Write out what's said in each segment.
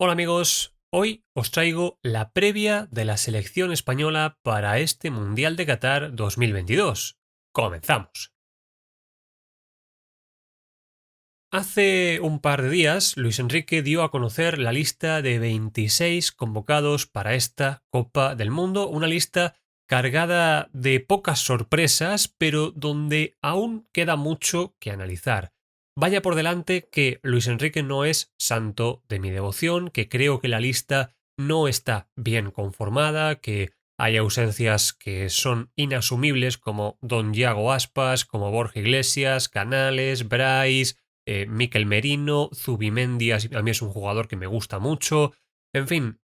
Hola amigos, hoy os traigo la previa de la selección española para este Mundial de Qatar 2022. Comenzamos. Hace un par de días, Luis Enrique dio a conocer la lista de 26 convocados para esta Copa del Mundo, una lista cargada de pocas sorpresas, pero donde aún queda mucho que analizar. Vaya por delante que Luis Enrique no es santo de mi devoción, que creo que la lista no está bien conformada, que hay ausencias que son inasumibles como Don Yago Aspas, como Borja Iglesias, Canales, Brais, Mikel Merino, Zubimendi a mí es un jugador que me gusta mucho. En fin,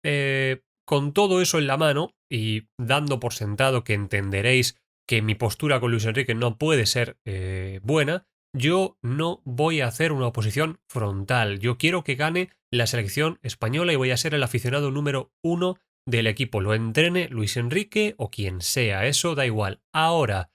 con todo eso en la mano y dando por sentado que entenderéis que mi postura con Luis Enrique no puede ser buena, yo no voy a hacer una oposición frontal. Yo quiero que gane la selección española y voy a ser el aficionado número uno del equipo. Lo entrene Luis Enrique o quien sea, eso da igual. Ahora,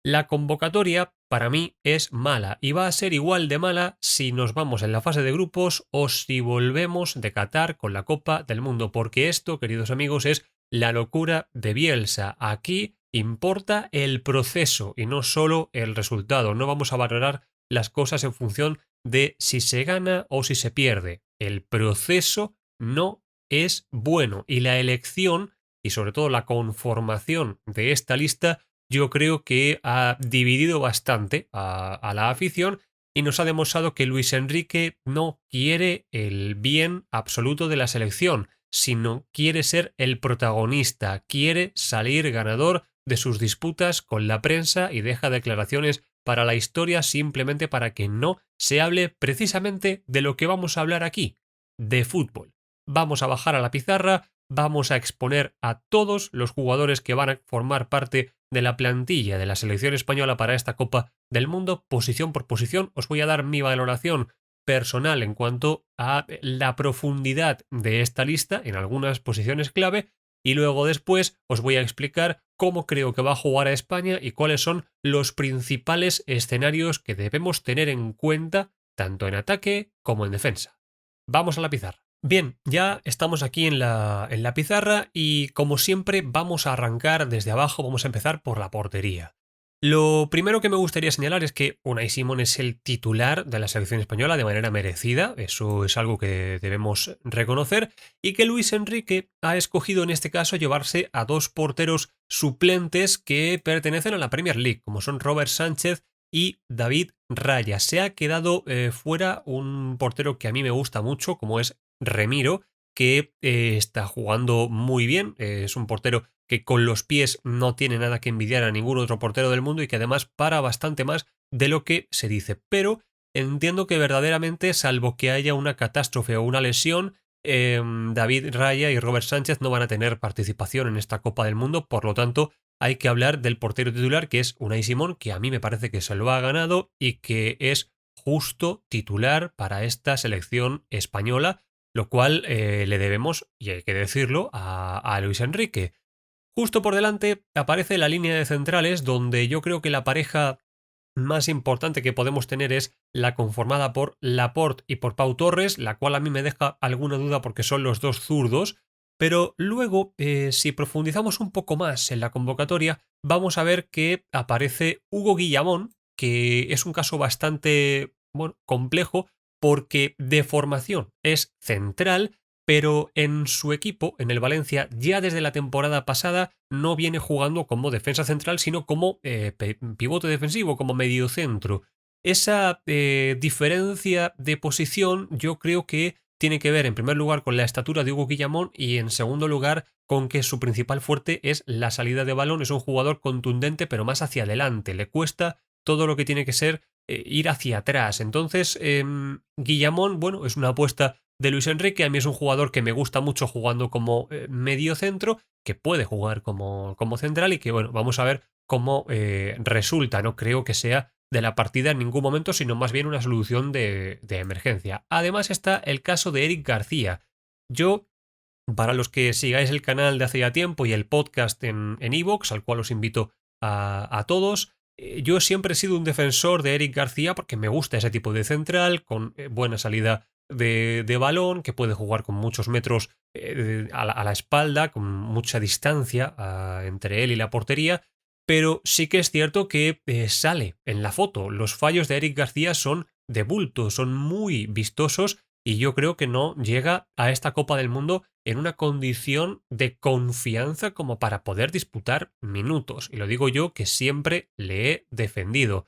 la convocatoria para mí es mala y va a ser igual de mala si nos vamos en la fase de grupos o si volvemos de Qatar con la Copa del Mundo, porque esto, queridos amigos, es la locura de Bielsa. Aquí importa el proceso y no solo el resultado. No vamos a valorar las cosas en función de si se gana o si se pierde. El proceso no es bueno y la elección y sobre todo la conformación de esta lista yo creo que ha dividido bastante a la afición y nos ha demostrado que Luis Enrique no quiere el bien absoluto de la selección, sino quiere ser el protagonista, quiere salir ganador de sus disputas con la prensa y deja declaraciones para la historia simplemente para que no se hable precisamente de lo que vamos a hablar aquí, de fútbol. Vamos a bajar a la pizarra, vamos a exponer a todos los jugadores que van a formar parte de la plantilla de la selección española para esta Copa del Mundo, posición por posición. Os voy a dar mi valoración personal en cuanto a la profundidad de esta lista en algunas posiciones clave y luego después os voy a explicar cómo creo que va a jugar a España y cuáles son los principales escenarios que debemos tener en cuenta tanto en ataque como en defensa. Vamos a la pizarra. Bien, ya estamos aquí en la pizarra y como siempre vamos a arrancar desde abajo, vamos a empezar por la portería. Lo primero que me gustaría señalar es que Unai Simón es el titular de la selección española de manera merecida, eso es algo que debemos reconocer, y que Luis Enrique ha escogido en este caso llevarse a dos porteros suplentes que pertenecen a la Premier League, como son Robert Sánchez y David Raya. Se ha quedado fuera un portero que a mí me gusta mucho, como es Remiro, que está jugando muy bien, es un portero que con los pies no tiene nada que envidiar a ningún otro portero del mundo y que además para bastante más de lo que se dice. Pero entiendo que verdaderamente, salvo que haya una catástrofe o una lesión, David Raya y Robert Sánchez no van a tener participación en esta Copa del Mundo, por lo tanto hay que hablar del portero titular, que es Unai Simón, que a mí me parece que se lo ha ganado y que es justo titular para esta selección española, lo cual le debemos, y hay que decirlo, a Luis Enrique. Justo por delante aparece la línea de centrales, donde yo creo que la pareja más importante que podemos tener es la conformada por Laporte y por Pau Torres, la cual a mí me deja alguna duda porque son los dos zurdos, pero luego, si profundizamos un poco más en la convocatoria, vamos a ver que aparece Hugo Guillamón, que es un caso bastante, bueno, complejo, porque de formación es central, pero en su equipo, en el Valencia, ya desde la temporada pasada no viene jugando como defensa central, sino como pivote defensivo, como mediocentro. Esa diferencia de posición yo creo que tiene que ver en primer lugar con la estatura de Hugo Guillamón y en segundo lugar con que su principal fuerte es la salida de balón. Es un jugador contundente pero más hacia adelante. Le cuesta todo lo que tiene que ser ir hacia atrás. Entonces, Guillamón, bueno, es una apuesta de Luis Enrique. A mí es un jugador que me gusta mucho jugando como medio centro, que puede jugar como central y que, bueno, vamos a ver cómo resulta. No creo que sea de la partida en ningún momento, sino más bien una solución de emergencia. Además está el caso de Eric García. Yo, para los que sigáis el canal de hace ya tiempo y el podcast en iVoox, al cual os invito a todos, yo siempre he sido un defensor de Eric García porque me gusta ese tipo de central, con buena salida de balón, que puede jugar con muchos metros a la espalda, con mucha distancia entre él y la portería, pero sí que es cierto que sale en la foto. Los fallos de Eric García son de bulto, son muy vistosos y yo creo que no llega a esta Copa del Mundo en una condición de confianza como para poder disputar minutos. Y lo digo yo, que siempre le he defendido.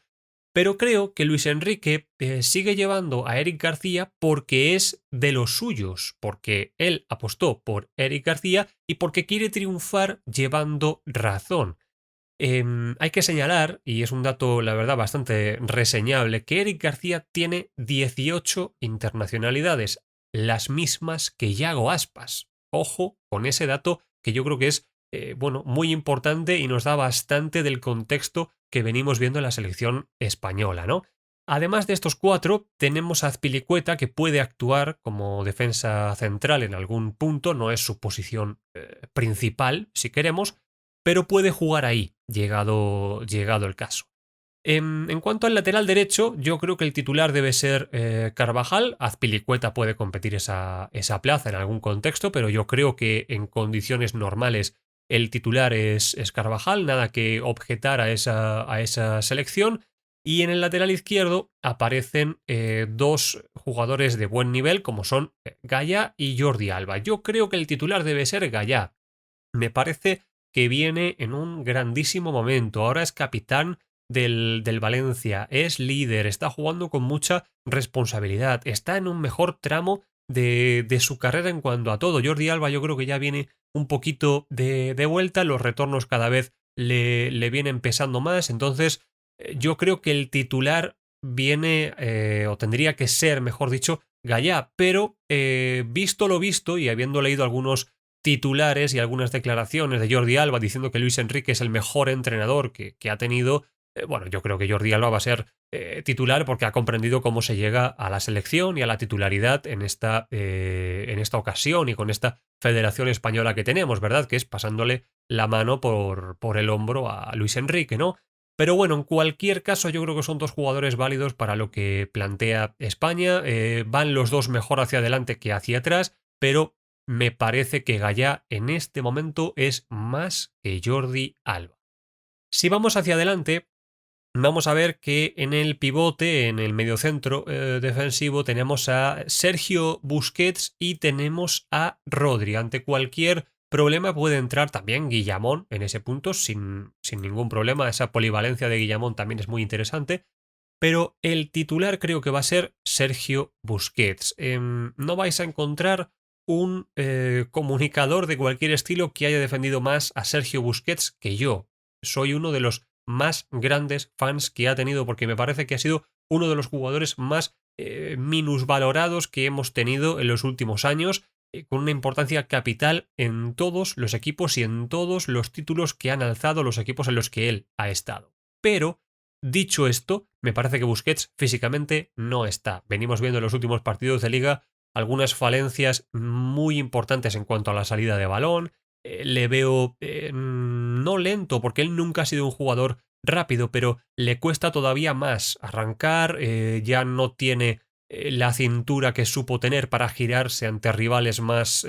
Pero creo que Luis Enrique sigue llevando a Eric García porque es de los suyos, porque él apostó por Eric García y porque quiere triunfar llevando razón. Hay que señalar, y es un dato, la verdad, bastante reseñable, que Eric García tiene 18 internacionalidades, las mismas que Yago Aspas. Ojo con ese dato, que yo creo que es bueno, muy importante y nos da bastante del contexto que venimos viendo en la selección española, ¿no? Además de estos 4, tenemos a Azpilicueta, que puede actuar como defensa central en algún punto, no es su posición principal, si queremos, pero puede jugar ahí, llegado el caso. En cuanto al lateral derecho, yo creo que el titular debe ser Carvajal. Azpilicueta puede competir esa plaza en algún contexto, pero yo creo que en condiciones normales el titular es Carvajal, nada que objetar a esa selección. Y en el lateral izquierdo aparecen dos jugadores de buen nivel, como son Gaya y Jordi Alba. Yo creo que el titular debe ser Gaya. Me parece que viene en un grandísimo momento. Ahora es capitán del Valencia, es líder, está jugando con mucha responsabilidad, está en un mejor tramo de su carrera en cuanto a todo. Jordi Alba yo creo que ya viene un poquito de vuelta, los retornos cada vez le vienen pesando más, entonces yo creo que el titular viene, o tendría que ser, mejor dicho, Gallá, pero visto lo visto y habiendo leído algunos titulares y algunas declaraciones de Jordi Alba diciendo que Luis Enrique es el mejor entrenador que ha tenido, bueno, yo creo que Jordi Alba va a ser titular porque ha comprendido cómo se llega a la selección y a la titularidad en esta ocasión y con esta Federación Española que tenemos, ¿verdad? Que es pasándole la mano por el hombro a Luis Enrique, ¿no? Pero bueno, en cualquier caso yo creo que son dos jugadores válidos para lo que plantea España. Van los dos mejor hacia adelante que hacia atrás, pero me parece que Gallá en este momento es más que Jordi Alba. Si vamos hacia adelante, vamos a ver que en el pivote, en el mediocentro defensivo, tenemos a Sergio Busquets y tenemos a Rodri. Ante cualquier problema puede entrar también Guillamón en ese punto sin ningún problema. Esa polivalencia de Guillamón también es muy interesante. Pero el titular creo que va a ser Sergio Busquets. No vais a encontrar un comunicador de cualquier estilo que haya defendido más a Sergio Busquets que yo. Soy uno de los más grandes fans que ha tenido porque me parece que ha sido uno de los jugadores más minusvalorados que hemos tenido en los últimos años, con una importancia capital en todos los equipos y en todos los títulos que han alzado los equipos en los que él ha estado. Pero dicho esto, me parece que Busquets físicamente no está. Venimos viendo en los últimos partidos de liga algunas falencias muy importantes en cuanto a la salida de balón. Le veo no lento, porque él nunca ha sido un jugador rápido, pero le cuesta todavía más arrancar. Ya no tiene la cintura que supo tener para girarse ante rivales más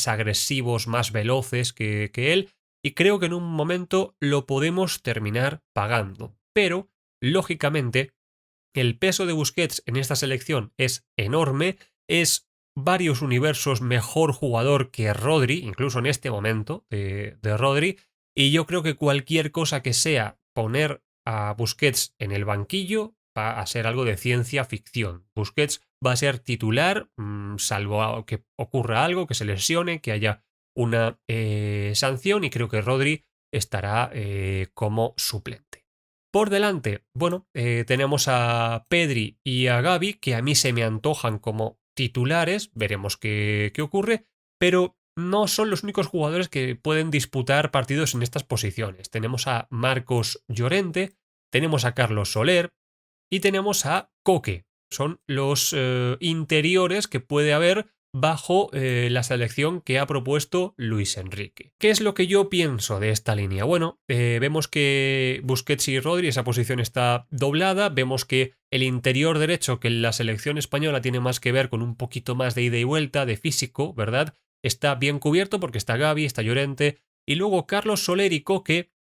agresivos, más veloces que él. Y creo que en un momento lo podemos terminar pagando. Pero, lógicamente, el peso de Busquets en esta selección es enorme, es varios universos mejor jugador que Rodri, incluso en este momento de Rodri, y yo creo que cualquier cosa que sea poner a Busquets en el banquillo va a ser algo de ciencia ficción. Busquets va a ser titular, salvo que ocurra algo, que se lesione, que haya una sanción, y creo que Rodri estará como suplente. Por delante, bueno, tenemos a Pedri y a Gavi, que a mí se me antojan como titulares, veremos qué ocurre, pero no son los únicos jugadores que pueden disputar partidos en estas posiciones. Tenemos a Marcos Llorente, tenemos a Carlos Soler y tenemos a Coque. Son los interiores que puede haber bajo la selección que ha propuesto Luis Enrique. ¿Qué es lo que yo pienso de esta línea? Bueno, vemos que Busquets y Rodri, esa posición está doblada, vemos que el interior derecho, que la selección española tiene más que ver con un poquito más de ida y vuelta, de físico, ¿verdad? Está bien cubierto porque está Gavi, está Llorente, y luego Carlos Soler y Coque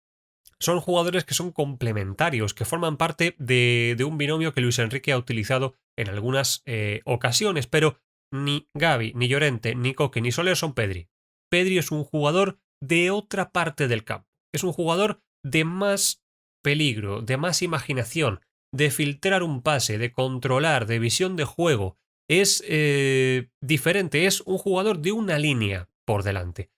son jugadores que son complementarios, que forman parte de un binomio que Luis Enrique ha utilizado en algunas ocasiones, pero ni Gavi, ni Llorente, ni Coque, ni Soler son Pedri. Pedri es un jugador de otra parte del campo. Es un jugador de más peligro, de más imaginación, de filtrar un pase, de controlar, de visión de juego. Es diferente, es un jugador de una línea por delante.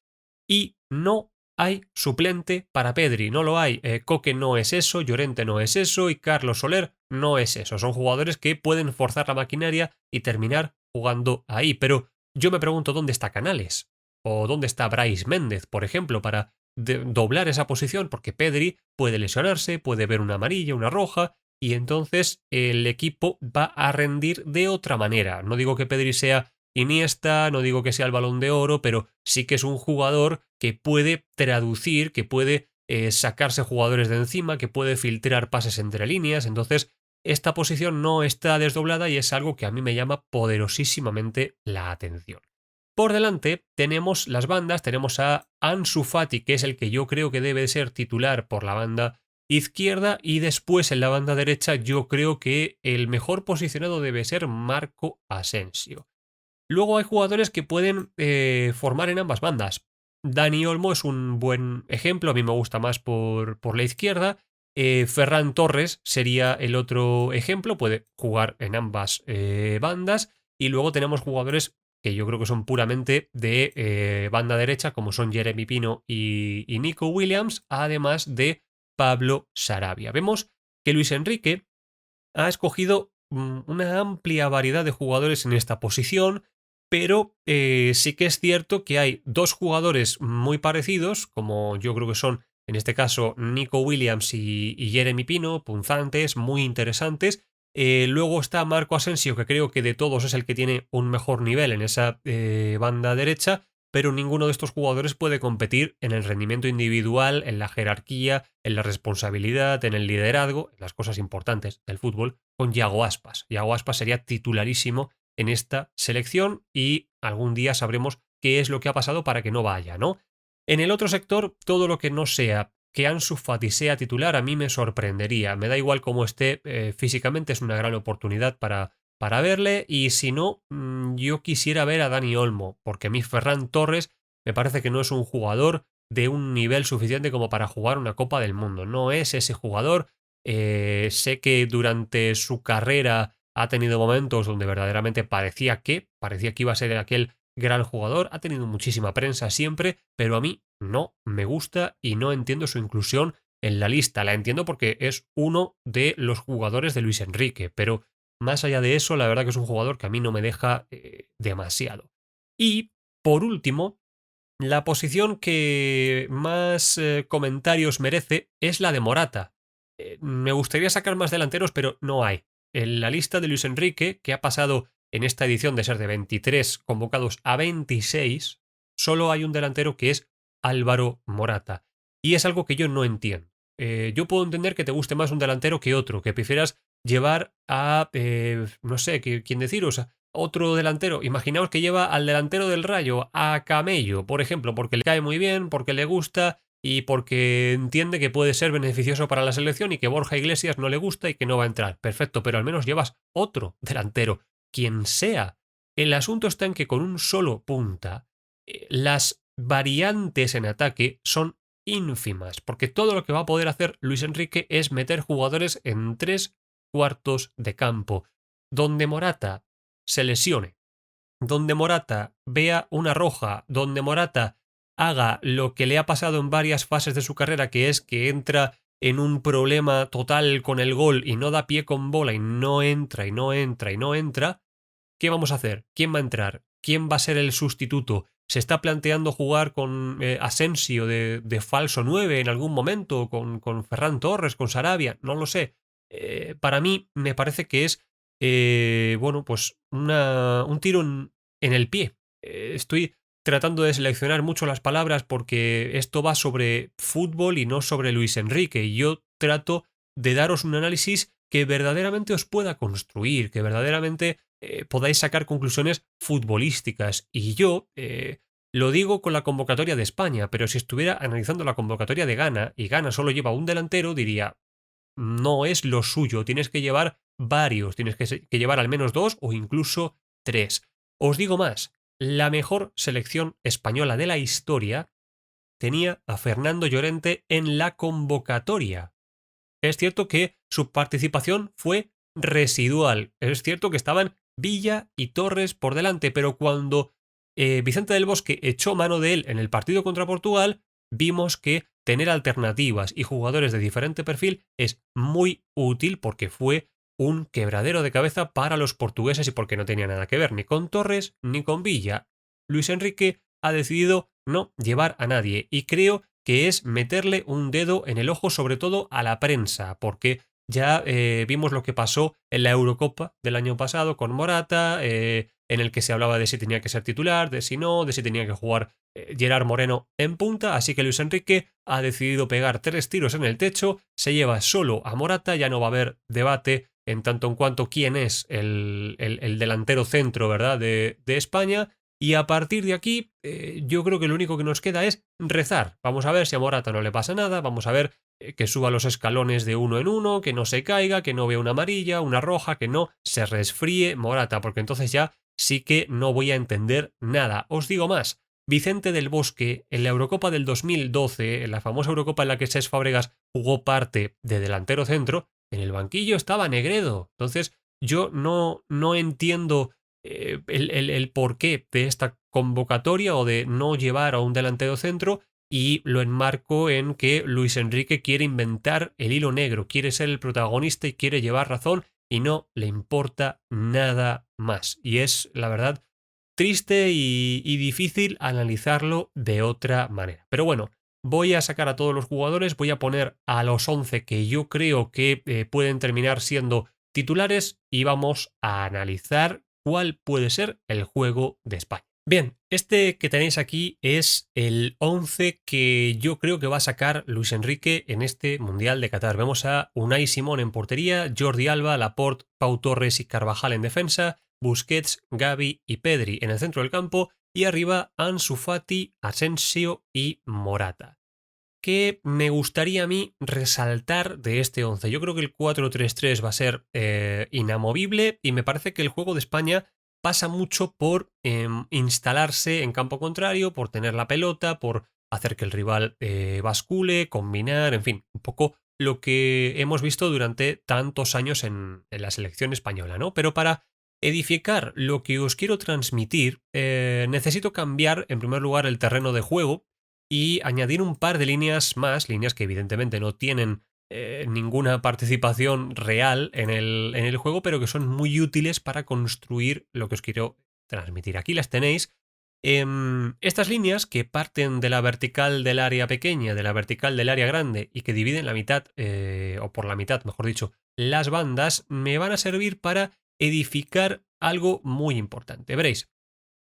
Y no hay suplente para Pedri, no lo hay. Coque no es eso, Llorente no es eso y Carlos Soler no es eso. Son jugadores que pueden forzar la maquinaria y terminar jugando ahí. Pero yo me pregunto dónde está Canales o dónde está Brais Méndez, por ejemplo, para doblar esa posición, porque Pedri puede lesionarse, puede ver una amarilla, una roja, y entonces el equipo va a rendir de otra manera. No digo que Pedri sea Iniesta, no digo que sea el Balón de Oro, pero sí que es un jugador que puede traducir, que puede sacarse jugadores de encima, que puede filtrar pases entre líneas. Entonces, esta posición no está desdoblada y es algo que a mí me llama poderosísimamente la atención. Por delante tenemos las bandas, tenemos a Ansu Fati, que es el que yo creo que debe ser titular por la banda izquierda, y después en la banda derecha yo creo que el mejor posicionado debe ser Marco Asensio. Luego hay jugadores que pueden formar en ambas bandas. Dani Olmo es un buen ejemplo, a mí me gusta más por la izquierda. Ferran Torres sería el otro ejemplo, puede jugar en ambas bandas. Y luego tenemos jugadores que yo creo que son puramente de banda derecha, como son Jeremy Pino y Nico Williams, además de Pablo Sarabia. Vemos que Luis Enrique ha escogido una amplia variedad de jugadores en esta posición, pero sí que es cierto que hay dos jugadores muy parecidos, como yo creo que son, en este caso, Nico Williams y Jeremy Pino, punzantes, muy interesantes. Luego está Marco Asensio, que creo que de todos es el que tiene un mejor nivel en esa banda derecha, pero ninguno de estos jugadores puede competir en el rendimiento individual, en la jerarquía, en la responsabilidad, en el liderazgo, en las cosas importantes del fútbol, con Yago Aspas. Yago Aspas sería titularísimo en esta selección y algún día sabremos qué es lo que ha pasado para que no vaya, ¿no? En el otro sector, todo lo que no sea que Ansu Fati sea titular a mí me sorprendería. Me da igual cómo esté físicamente, es una gran oportunidad para verle, y si no, yo quisiera ver a Dani Olmo, porque a mí Ferran Torres me parece que no es un jugador de un nivel suficiente como para jugar una Copa del Mundo. No es ese jugador. Sé que durante su carrera ha tenido momentos donde verdaderamente parecía que iba a ser aquel gran jugador. Ha tenido muchísima prensa siempre, pero a mí no me gusta y no entiendo su inclusión en la lista. La entiendo porque es uno de los jugadores de Luis Enrique, pero más allá de eso, la verdad que es un jugador que a mí no me deja demasiado. Y, por último, la posición que más comentarios merece es la de Morata. Me gustaría sacar más delanteros, pero no hay. En la lista de Luis Enrique, que ha pasado en esta edición de ser de 23 convocados a 26, solo hay un delantero que es Álvaro Morata. Y es algo que yo no entiendo. Yo puedo entender que te guste más un delantero que otro, que prefieras llevar a, no sé, quién deciros, otro delantero. Imaginaos que lleva al delantero del Rayo, a Camello, por ejemplo, porque le cae muy bien, porque le gusta y porque entiende que puede ser beneficioso para la selección y que Borja Iglesias no le gusta y que no va a entrar. Perfecto, pero al menos llevas otro delantero, quien sea. El asunto está en que con un solo punta, las variantes en ataque son ínfimas, porque todo lo que va a poder hacer Luis Enrique es meter jugadores en tres cuartos de campo, donde Morata se lesione, donde Morata vea una roja, donde Morata haga lo que le ha pasado en varias fases de su carrera, que es que entra en un problema total con el gol y no da pie con bola y no entra y no entra y no entra, ¿qué vamos a hacer? ¿Quién va a entrar? ¿Quién va a ser el sustituto? ¿Se está planteando jugar con Asensio de falso 9 en algún momento? ¿Con Ferran Torres? ¿Con Sarabia? No lo sé. Para mí me parece que es, bueno, pues un tiro en el pie estoy tratando de seleccionar mucho las palabras porque esto va sobre fútbol y no sobre Luis Enrique. Y yo trato de daros un análisis que verdaderamente os pueda construir, que verdaderamente podáis sacar conclusiones futbolísticas. Y yo lo digo con la convocatoria de España, pero si estuviera analizando la convocatoria de Ghana y Ghana solo lleva un delantero, diría, no es lo suyo, tienes que llevar varios, tienes que llevar al menos dos o incluso tres. Os digo más, la mejor selección española de la historia tenía a Fernando Llorente en la convocatoria. Es cierto que su participación fue residual. Es cierto que estaban Villa y Torres por delante, pero cuando Vicente del Bosque echó mano de él en el partido contra Portugal, vimos que tener alternativas y jugadores de diferente perfil es muy útil porque fue un quebradero de cabeza para los portugueses y porque no tenía nada que ver ni con Torres ni con Villa. Luis Enrique ha decidido no llevar a nadie y creo que es meterle un dedo en el ojo sobre todo a la prensa, porque ya vimos lo que pasó en la Eurocopa del año pasado con Morata, en el que se hablaba de si tenía que ser titular, de si no, de si tenía que jugar Gerard Moreno en punta, así que Luis Enrique ha decidido pegar 3 tiros en el techo, se lleva solo a Morata, ya no va a haber debate en tanto en cuanto quién es el delantero centro, ¿verdad?, de España. Y a partir de aquí, yo creo que lo único que nos queda es rezar. Vamos a ver si a Morata no le pasa nada, vamos a ver que suba los escalones de uno en uno, que no se caiga, que no vea una amarilla, una roja, que no se resfríe Morata, porque entonces ya sí que no voy a entender nada. Os digo más, Vicente del Bosque, en la Eurocopa del 2012, en la famosa Eurocopa en la que Cesc Fábregas jugó parte de delantero centro, en el banquillo estaba Negredo. Entonces, yo no entiendo el porqué de esta convocatoria o de no llevar a un delantero centro y lo enmarco en que Luis Enrique quiere inventar el hilo negro, quiere ser el protagonista y quiere llevar razón y no le importa nada más. Y es, la verdad, triste y difícil analizarlo de otra manera. Pero bueno, voy a sacar a todos los jugadores, voy a poner a los 11 que yo creo que pueden terminar siendo titulares y vamos a analizar cuál puede ser el juego de España. Bien, este que tenéis aquí es el 11 que yo creo que va a sacar Luis Enrique en este Mundial de Qatar. Vemos a Unai Simón en portería, Jordi Alba, Laporte, Pau Torres y Carvajal en defensa, Busquets, Gavi y Pedri en el centro del campo y arriba Ansu Fati, Asensio y Morata. ¿Qué me gustaría a mí resaltar de este 11? Yo creo que el 4-3-3 va a ser inamovible y me parece que el juego de España pasa mucho por instalarse en campo contrario, por tener la pelota, por hacer que el rival bascule, combinar, en fin, un poco lo que hemos visto durante tantos años en la selección española, ¿no? Pero para edificar lo que os quiero transmitir, necesito cambiar en primer lugar el terreno de juego y añadir un par de líneas más, líneas que evidentemente no tienen ninguna participación real en el juego, pero que son muy útiles para construir lo que os quiero transmitir. Aquí las tenéis. Estas líneas que parten de la vertical del área pequeña, de la vertical del área grande y que dividen la mitad, o por la mitad, mejor dicho, las bandas, me van a servir para edificar algo muy importante. Veréis,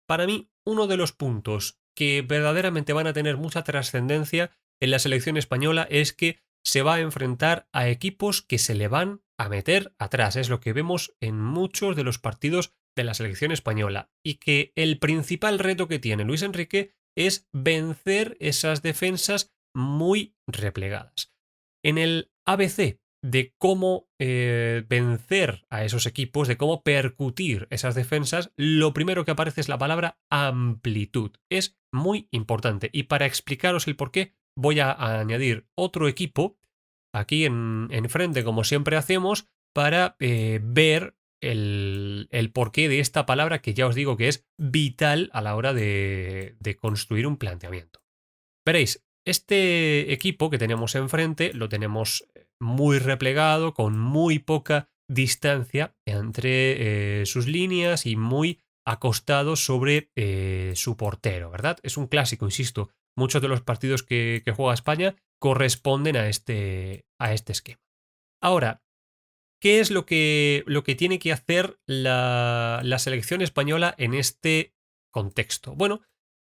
para mí, uno de los puntos que verdaderamente van a tener mucha trascendencia en la selección española es que se va a enfrentar a equipos que se le van a meter atrás. Es lo que vemos en muchos de los partidos de la selección española. Y que el principal reto que tiene Luis Enrique es vencer esas defensas muy replegadas. En el ABC de cómo vencer a esos equipos, de cómo percutir esas defensas, lo primero que aparece es la palabra amplitud. Es muy importante. Y para explicaros el por qué, voy a añadir otro equipo aquí en frente, como siempre hacemos, para ver el porqué de esta palabra que ya os digo que es vital a la hora de construir un planteamiento. Veréis, este equipo que tenemos enfrente lo tenemos muy replegado, con muy poca distancia entre sus líneas y muy acostado sobre su portero, ¿verdad? Es un clásico, insisto. Muchos de los partidos que juega España corresponden a este esquema. Ahora, ¿qué es lo que tiene que hacer la selección española en este contexto? Bueno,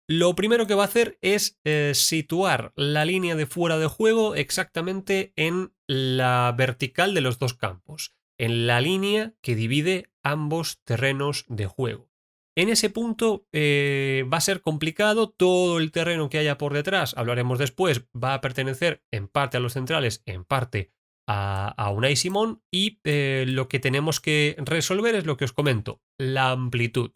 lo primero que va a hacer es situar la línea de fuera de juego exactamente en la vertical de los dos campos, en la línea que divide ambos terrenos de juego. En ese punto va a ser complicado, todo el terreno que haya por detrás, hablaremos después, va a pertenecer en parte a los centrales, en parte a Unai Simón, y lo que tenemos que resolver es lo que os comento, la amplitud.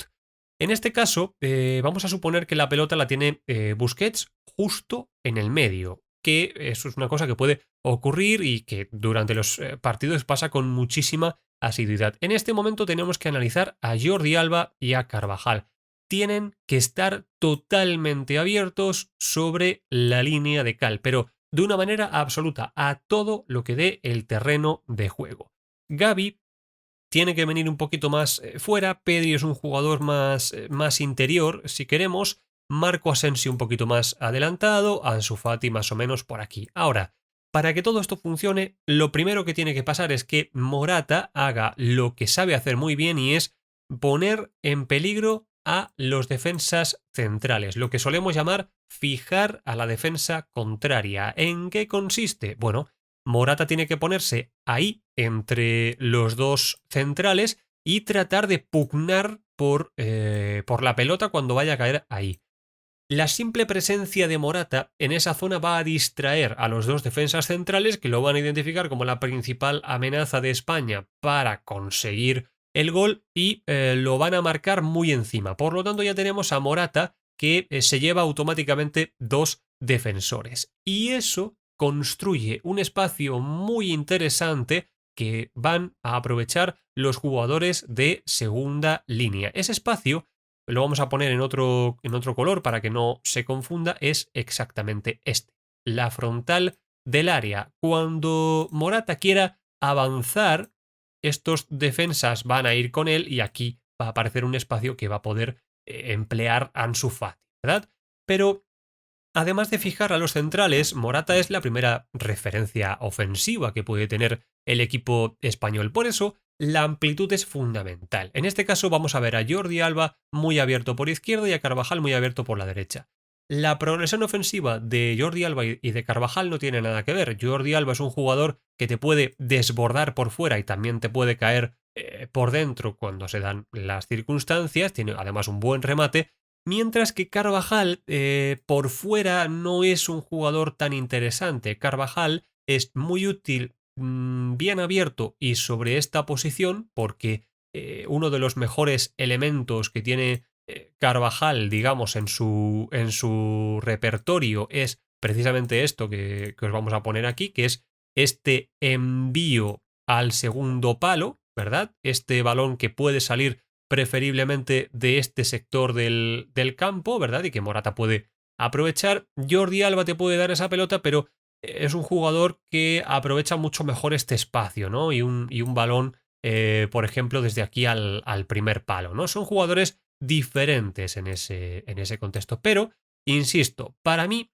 En este caso, vamos a suponer que la pelota la tiene Busquets justo en el medio, que eso es una cosa que puede ocurrir y que durante los partidos pasa con muchísima asiduidad. En este momento tenemos que analizar a Jordi Alba y a Carvajal. Tienen que estar totalmente abiertos sobre la línea de cal, pero de una manera absoluta a todo lo que dé el terreno de juego. Gavi tiene que venir un poquito más fuera, Pedri es un jugador más interior, si queremos, Marco Asensio un poquito más adelantado, Ansu Fati más o menos por aquí. Ahora, para que todo esto funcione, lo primero que tiene que pasar es que Morata haga lo que sabe hacer muy bien y es poner en peligro a los defensas centrales, lo que solemos llamar fijar a la defensa contraria. ¿En qué consiste? Bueno, Morata tiene que ponerse ahí entre los dos centrales y tratar de pugnar por la pelota cuando vaya a caer ahí. La simple presencia de Morata en esa zona va a distraer a los dos defensas centrales que lo van a identificar como la principal amenaza de España para conseguir el gol y lo van a marcar muy encima. Por lo tanto ya tenemos a Morata que se lleva automáticamente dos defensores. Y eso construye un espacio muy interesante que van a aprovechar los jugadores de segunda línea. Ese espacio lo vamos a poner en otro color para que no se confunda, es exactamente este, la frontal del área. Cuando Morata quiera avanzar, estos defensas van a ir con él y aquí va a aparecer un espacio que va a poder emplear Ansu Fati, ¿verdad? Pero además de fijar a los centrales, Morata es la primera referencia ofensiva que puede tener el equipo español. Por eso, la amplitud es fundamental. En este caso vamos a ver a Jordi Alba muy abierto por izquierda y a Carvajal muy abierto por la derecha. La progresión ofensiva de Jordi Alba y de Carvajal no tiene nada que ver. Jordi Alba es un jugador que te puede desbordar por fuera y también te puede caer por dentro cuando se dan las circunstancias. Tiene además un buen remate. Mientras que Carvajal por fuera no es un jugador tan interesante. Carvajal es muy útil bien abierto y sobre esta posición porque uno de los mejores elementos que tiene Carvajal, digamos, en su repertorio es precisamente esto que os vamos a poner aquí, que es este envío al segundo palo, ¿verdad? Este balón que puede salir preferiblemente de este sector del campo, ¿verdad? Y que Morata puede aprovechar. Jordi Alba te puede dar esa pelota, pero es un jugador que aprovecha mucho mejor este espacio, ¿no? Y un balón, por ejemplo, desde aquí al primer palo, ¿no? Son jugadores diferentes en ese contexto. Pero, insisto, para mí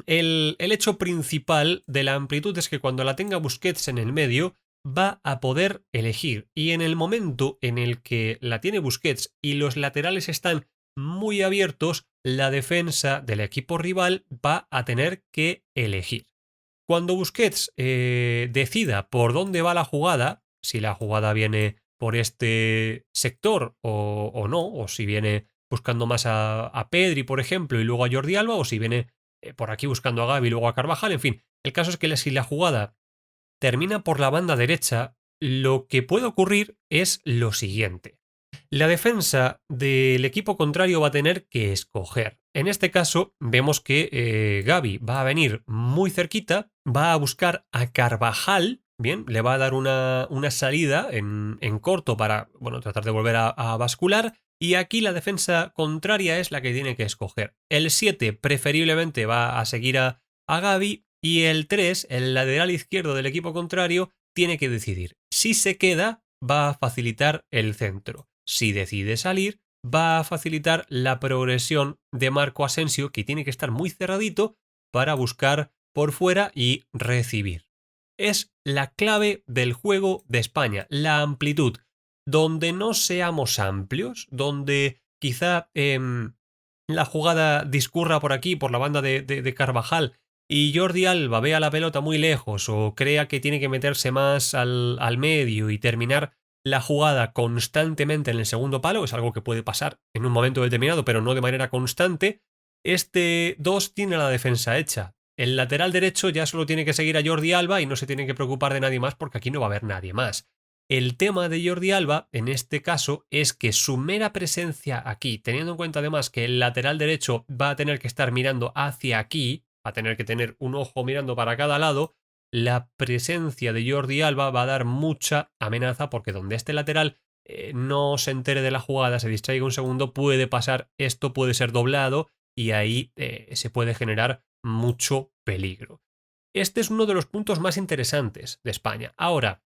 el hecho principal de la amplitud es que cuando la tenga Busquets en el medio va a poder elegir y en el momento en el que la tiene Busquets y los laterales están muy abiertos, la defensa del equipo rival va a tener que elegir. Cuando Busquets decida por dónde va la jugada, si la jugada viene por este sector o no, o si viene buscando más a Pedri, por ejemplo, y luego a Jordi Alba, o si viene por aquí buscando a Gavi y luego a Carvajal, en fin, el caso es que si la jugada termina por la banda derecha, lo que puede ocurrir es lo siguiente. La defensa del equipo contrario va a tener que escoger. En este caso, vemos que Gavi va a venir muy cerquita, va a buscar a Carvajal, bien, le va a dar una salida en corto para, bueno, tratar de volver a bascular, y aquí la defensa contraria es la que tiene que escoger. El 7 preferiblemente va a seguir a Gavi, y el 3, el lateral izquierdo del equipo contrario, tiene que decidir. Si se queda, va a facilitar el centro. Si decide salir, va a facilitar la progresión de Marco Asensio, que tiene que estar muy cerradito para buscar por fuera y recibir. Es la clave del juego de España, la amplitud. Donde no seamos amplios, donde quizá la jugada discurra por aquí, por la banda de Carvajal, y Jordi Alba vea la pelota muy lejos o crea que tiene que meterse más al medio y terminar la jugada constantemente en el segundo palo, es algo que puede pasar en un momento determinado, pero no de manera constante, este 2 tiene la defensa hecha. El lateral derecho ya solo tiene que seguir a Jordi Alba y no se tiene que preocupar de nadie más porque aquí no va a haber nadie más. El tema de Jordi Alba, en este caso, es que su mera presencia aquí, teniendo en cuenta además que el lateral derecho va a tener que estar mirando hacia aquí, va a tener que tener un ojo mirando para cada lado, la presencia de Jordi Alba va a dar mucha amenaza porque donde este lateral no se entere de la jugada, se distraiga un segundo, puede pasar esto, puede ser doblado y ahí se puede generar mucho peligro. Este es uno de los puntos más interesantes de España. Ahora,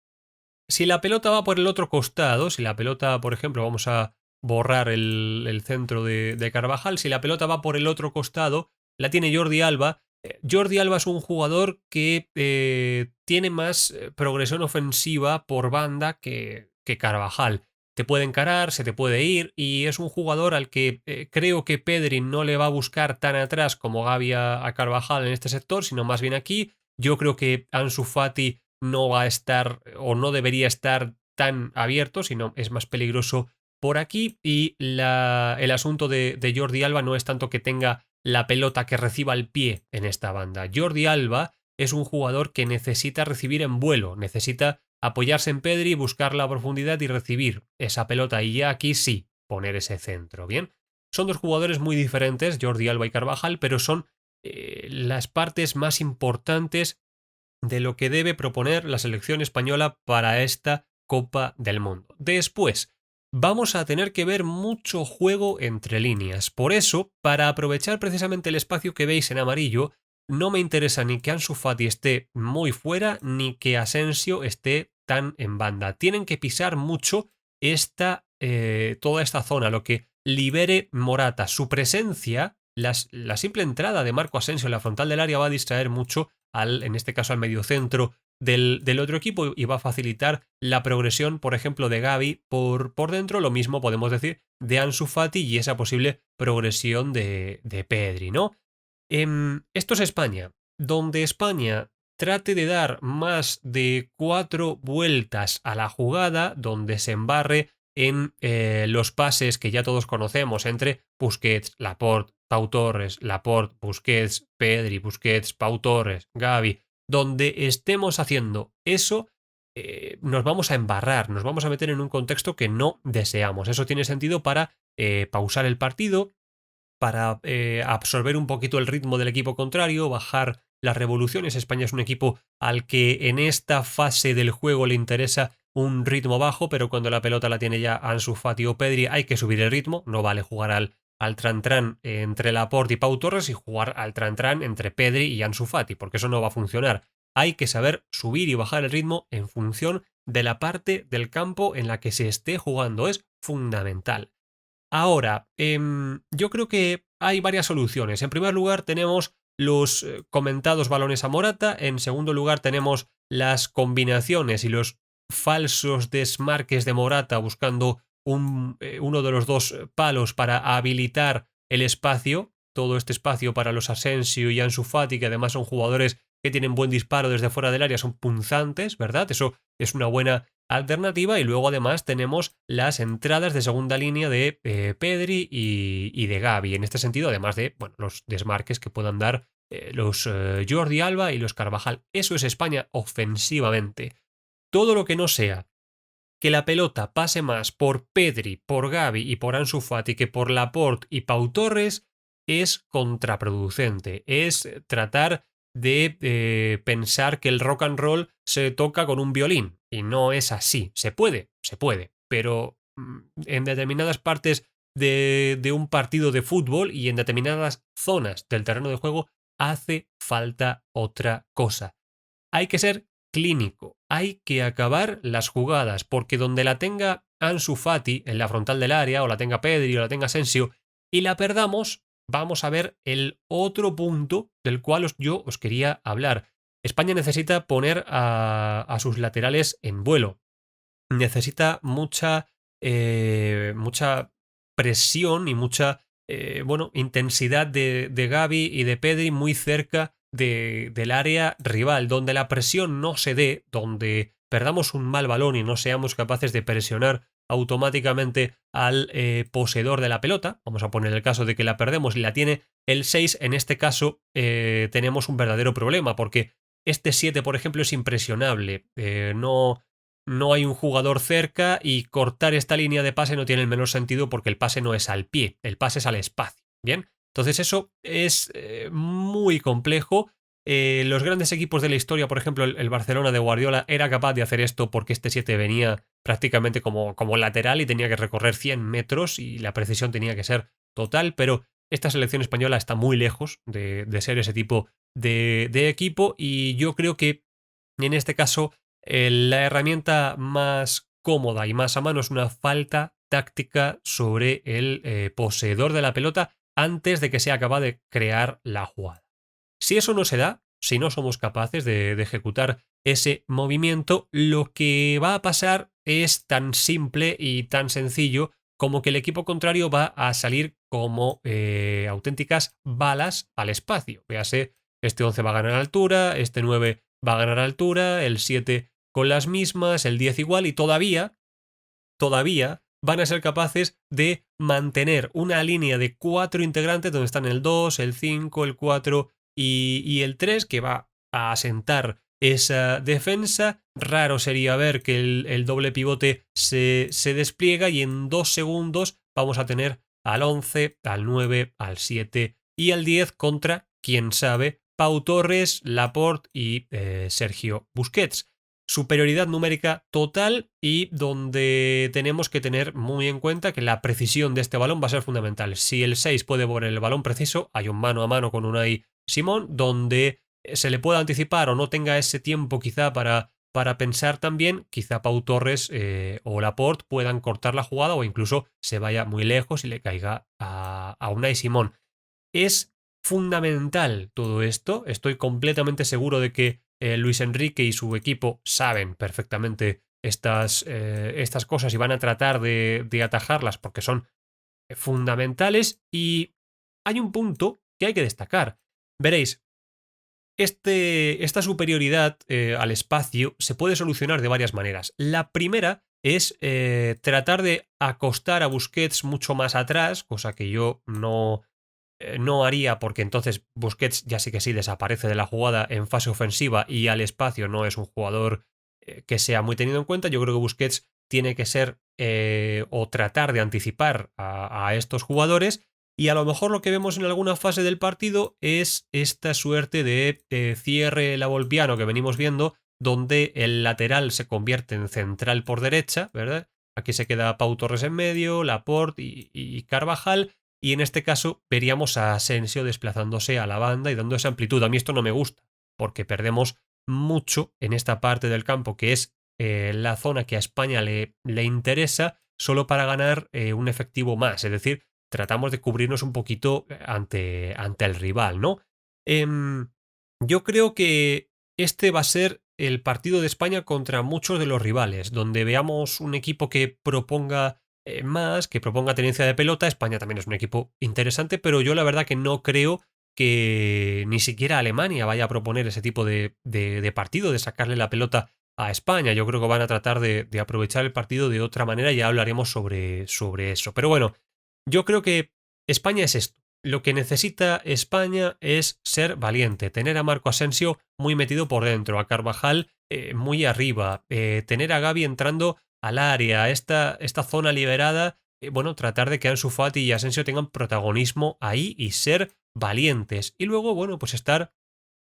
si la pelota va por el otro costado, si la pelota, por ejemplo, vamos a borrar el centro de Carvajal, si la pelota va por el otro costado, la tiene Jordi Alba. Jordi Alba es un jugador que tiene más progresión ofensiva por banda que Carvajal. Te puede encarar, se te puede ir y es un jugador al que creo que Pedri no le va a buscar tan atrás como Gavi a Carvajal en este sector, sino más bien aquí. Yo creo que Ansu Fati no va a estar o no debería estar tan abierto, sino es más peligroso por aquí. Y el asunto de Jordi Alba no es tanto que tenga la pelota que reciba el pie en esta banda. Jordi Alba es un jugador que necesita recibir en vuelo, necesita apoyarse en Pedri, buscar la profundidad y recibir esa pelota. Y ya aquí sí, poner ese centro. Bien, son dos jugadores muy diferentes, Jordi Alba y Carvajal, pero son las partes más importantes de lo que debe proponer la selección española para esta Copa del Mundo. Después, vamos a tener que ver mucho juego entre líneas. Por eso, para aprovechar precisamente el espacio que veis en amarillo, no me interesa ni que Ansu Fati esté muy fuera, ni que Asensio esté tan en banda. Tienen que pisar mucho toda esta zona, lo que libere Morata. Su presencia, la simple entrada de Marco Asensio en la frontal del área va a distraer mucho en este caso al mediocentro del otro equipo y va a facilitar la progresión, por ejemplo, de Gavi por dentro. Lo mismo podemos decir de Ansu Fati y esa posible progresión de Pedri, ¿no? Esto es España, donde España trate de dar más de 4 vueltas a la jugada, donde se embarre en los pases que ya todos conocemos entre Busquets, Laporte, Pau Torres, Laporte, Busquets, Pedri, Busquets, Pau Torres, Gavi, donde estemos haciendo eso, nos vamos a embarrar, nos vamos a meter en un contexto que no deseamos. Eso tiene sentido para pausar el partido, para absorber un poquito el ritmo del equipo contrario, bajar las revoluciones. España es un equipo al que en esta fase del juego le interesa un ritmo bajo, pero cuando la pelota la tiene ya Ansu Fati o Pedri hay que subir el ritmo, no vale jugar al tran-tran entre Laporte y Pau Torres y jugar al tran-tran entre Pedri y Ansu Fati, porque eso no va a funcionar. Hay que saber subir y bajar el ritmo en función de la parte del campo en la que se esté jugando, es fundamental. Ahora, yo creo que hay varias soluciones. En primer lugar, tenemos los comentados balones a Morata. En segundo lugar, tenemos las combinaciones y los falsos desmarques de Morata buscando uno de los dos palos para habilitar el espacio, todo este espacio para los Asensio y Ansu Fati, que además son jugadores que tienen buen disparo desde fuera del área, son punzantes, ¿verdad? Eso es una buena alternativa y luego además tenemos las entradas de segunda línea de Pedri y de Gavi. En este sentido, además de los desmarques que puedan dar los Jordi Alba y los Carvajal. Eso es España ofensivamente. Todo lo que no sea que la pelota pase más por Pedri, por Gavi y por Ansu Fati que por Laporte y Pau Torres es contraproducente. Es tratar de pensar que el rock and roll se toca con un violín. Y no es así. Se puede, pero en determinadas partes de un partido de fútbol y en determinadas zonas del terreno de juego hace falta otra cosa. Hay que ser clínico, hay que acabar las jugadas, porque donde la tenga Ansu Fati en la frontal del área, o la tenga Pedri, o la tenga Asensio, y la perdamos, vamos a ver el otro punto del cual yo os quería hablar. España necesita poner a sus laterales en vuelo. Necesita mucha presión y mucha intensidad de Gavi y de Pedri muy cerca del área rival, donde la presión no se dé, donde perdamos un mal balón y no seamos capaces de presionar automáticamente al poseedor de la pelota. Vamos a poner el caso de que la perdemos y la tiene el 6. En este caso tenemos un verdadero problema, porque este 7, por ejemplo, es impresionable. No hay un jugador cerca y cortar esta línea de pase no tiene el menor sentido, porque el pase no es al pie, el pase es al espacio. Bien, entonces eso es muy complejo. Los grandes equipos de la historia, por ejemplo el Barcelona de Guardiola, era capaz de hacer esto porque este 7 venía prácticamente como lateral y tenía que recorrer 100 metros y la precisión tenía que ser total, pero esta selección española está muy lejos de ser ese tipo de equipo, y yo creo que en este caso la herramienta más cómoda y más a mano es una falta táctica sobre el poseedor de la pelota antes de que sea capaz de crear la jugada. Si eso no se da, si no somos capaces de ejecutar ese movimiento, lo que va a pasar es tan simple y tan sencillo como que el equipo contrario va a salir como auténticas balas al espacio. Véase, este 11 va a ganar altura, este 9 va a ganar altura, el 7 con las mismas, el 10 igual, y todavía van a ser capaces de mantener una línea de 4 integrantes donde están el 2, el 5, el 4 y el 3, que va a asentar esa defensa. Raro sería ver que el doble pivote se despliega y en 2 segundos vamos a tener al 11, al 9, al 7 y al 10 contra, quién sabe, Pau Torres, Laporte y Sergio Busquets. Superioridad numérica total, y donde tenemos que tener muy en cuenta que la precisión de este balón va a ser fundamental. Si el 6 puede poner el balón preciso, hay un mano a mano con Unai Simón donde se le pueda anticipar o no tenga ese tiempo quizá para pensar también, quizá Pau Torres o Laporte puedan cortar la jugada o incluso se vaya muy lejos y le caiga a Unai Simón. Es fundamental todo esto. Estoy completamente seguro de que Luis Enrique y su equipo saben perfectamente estas cosas y van a tratar de atajarlas porque son fundamentales. Y hay un punto que hay que destacar. Veréis, esta superioridad al espacio se puede solucionar de varias maneras. La primera es tratar de acostar a Busquets mucho más atrás, cosa que yo no haría, porque entonces Busquets ya sí que sí desaparece de la jugada en fase ofensiva y al espacio no es un jugador que sea muy tenido en cuenta. Yo creo que Busquets tiene que ser o tratar de anticipar a estos jugadores, y a lo mejor lo que vemos en alguna fase del partido es esta suerte de cierre lavolpiano que venimos viendo, donde el lateral se convierte en central por derecha, ¿verdad? Aquí se queda Pau Torres en medio, Laporte y Carvajal, y en este caso veríamos a Asensio desplazándose a la banda y dando esa amplitud. A mí esto no me gusta, porque perdemos mucho en esta parte del campo, que es la zona que a España le interesa, solo para ganar un efectivo más. Es decir, tratamos de cubrirnos un poquito ante el rival, ¿no? Yo creo que este va a ser el partido de España contra muchos de los rivales, donde veamos un equipo que proponga más, que proponga tenencia de pelota. España también es un equipo interesante, pero yo la verdad que no creo que ni siquiera Alemania vaya a proponer ese tipo de partido, de sacarle la pelota a España. Yo creo que van a tratar de aprovechar el partido de otra manera, y ya hablaremos sobre eso. Pero bueno, yo creo que España es esto. Lo que necesita España es ser valiente, tener a Marco Asensio muy metido por dentro, a Carvajal muy arriba, tener a Gavi entrando al área, esta zona liberada, tratar de que Ansu Fati y Asensio tengan protagonismo ahí y ser valientes. Y luego, pues estar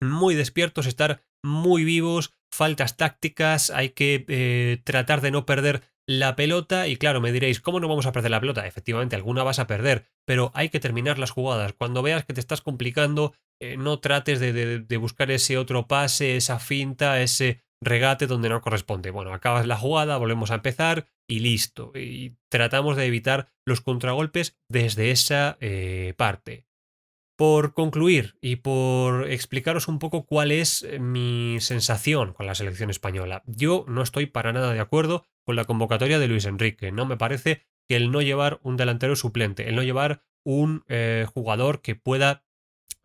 muy despiertos, estar muy vivos, faltas tácticas, hay que tratar de no perder la pelota. Y claro, me diréis, ¿cómo no vamos a perder la pelota? Efectivamente, alguna vas a perder, pero hay que terminar las jugadas. Cuando veas que te estás complicando, no trates de buscar ese otro pase, esa finta, ese regate donde no corresponde. Bueno, acabas la jugada, volvemos a empezar y listo. Y tratamos de evitar los contragolpes desde esa parte. Por concluir y por explicaros un poco cuál es mi sensación con la selección española, yo no estoy para nada de acuerdo con la convocatoria de Luis Enrique. No me parece que el no llevar un delantero suplente, el no llevar un jugador que pueda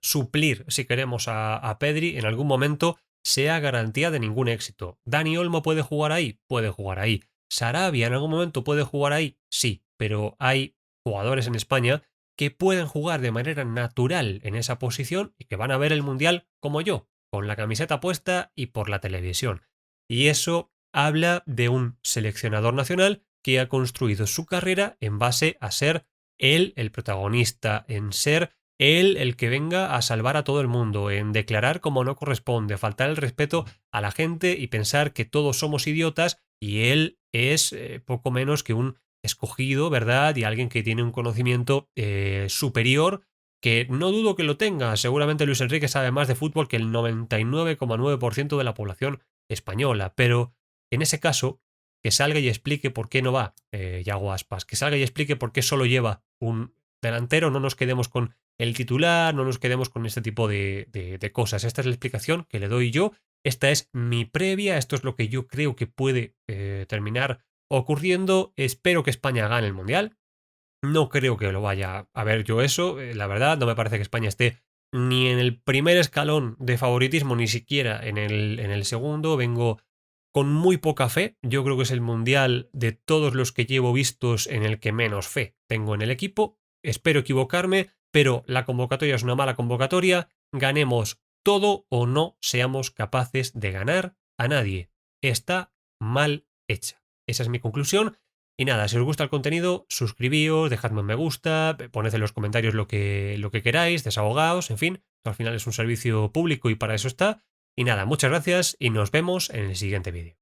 suplir, si queremos, a Pedri en algún momento, sea garantía de ningún éxito. ¿Dani Olmo puede jugar ahí? Puede jugar ahí. ¿Sarabia en algún momento puede jugar ahí? Sí, pero hay jugadores en España que pueden jugar de manera natural en esa posición y que van a ver el Mundial como yo, con la camiseta puesta y por la televisión. Y eso habla de un seleccionador nacional que ha construido su carrera en base a ser él el protagonista, en ser él el que venga a salvar a todo el mundo, en declarar como no corresponde, faltar el respeto a la gente y pensar que todos somos idiotas y él es poco menos que un escogido, ¿verdad? Y alguien que tiene un conocimiento superior, que no dudo que lo tenga. Seguramente Luis Enrique sabe más de fútbol que el 99,9% de la población española, pero en ese caso, que salga y explique por qué no va Yago Aspas, que salga y explique por qué solo lleva un delantero, no nos quedemos con el titular, no nos quedemos con este tipo de cosas. Esta es la explicación que le doy yo, esta es mi previa, esto es lo que yo creo que puede terminar ocurriendo. Espero que España gane el Mundial. No creo que lo vaya a ver yo eso, la verdad, no me parece que España esté ni en el primer escalón de favoritismo, ni siquiera en el segundo. Vengo con muy poca fe. Yo creo que es el Mundial de todos los que llevo vistos en el que menos fe tengo en el equipo. Espero equivocarme, pero la convocatoria es una mala convocatoria. Ganemos todo o no seamos capaces de ganar a nadie. Está mal hecha. Esa es mi conclusión. Y nada, si os gusta el contenido, suscribíos, dejadme un me gusta, poned en los comentarios lo que queráis, desahogaos, en fin, al final es un servicio público y para eso está. Y nada, muchas gracias y nos vemos en el siguiente vídeo.